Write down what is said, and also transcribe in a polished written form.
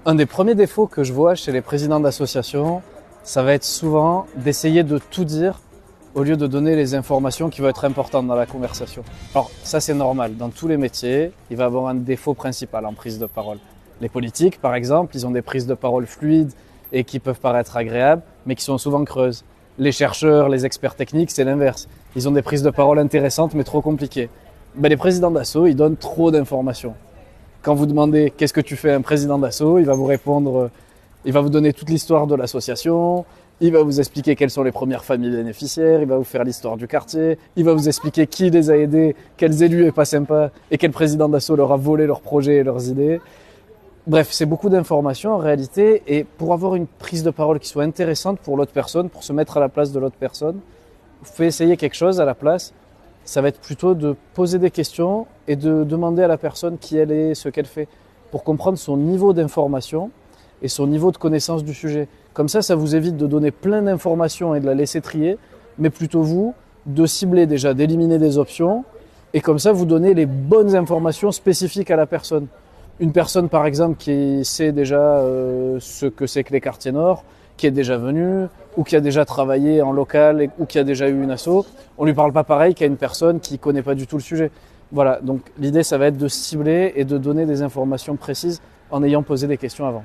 Un des premiers défauts que je vois chez les présidents d'associations, ça va être souvent d'essayer de tout dire au lieu de donner les informations qui vont être importantes dans la conversation. Alors ça c'est normal, dans tous les métiers, il va y avoir un défaut principal en prise de parole. Les politiques par exemple, ils ont des prises de parole fluides et qui peuvent paraître agréables, mais qui sont souvent creuses. Les chercheurs, les experts techniques, c'est l'inverse. Ils ont des prises de parole intéressantes mais trop compliquées. Les présidents d'asso, ils donnent trop d'informations. Quand vous demandez qu'est-ce que tu fais un président d'asso, il va vous répondre, il va vous donner toute l'histoire de l'association, il va vous expliquer quelles sont les premières familles bénéficiaires, il va vous faire l'histoire du quartier, il va vous expliquer qui les a aidés, quels élus est pas sympa et quel président d'asso leur a volé leurs projets et leurs idées. Bref, c'est beaucoup d'informations en réalité, et pour avoir une prise de parole qui soit intéressante pour l'autre personne, pour se mettre à la place de l'autre personne, vous pouvez essayer quelque chose à la place. Ça va être plutôt de poser des questions et de demander à la personne qui elle est, ce qu'elle fait, pour comprendre son niveau d'information et son niveau de connaissance du sujet. Comme ça vous évite de donner plein d'informations et de la laisser trier, mais plutôt vous, de cibler déjà, d'éliminer des options, et comme ça vous donnez les bonnes informations spécifiques à la personne. Une personne par exemple qui sait déjà ce que c'est que les quartiers nord, qui est déjà venu, ou qui a déjà travaillé en local, ou qui a déjà eu une asso, on lui parle pas pareil qu'à une personne qui connaît pas du tout le sujet. Voilà, donc l'idée ça va être de cibler et de donner des informations précises en ayant posé des questions avant.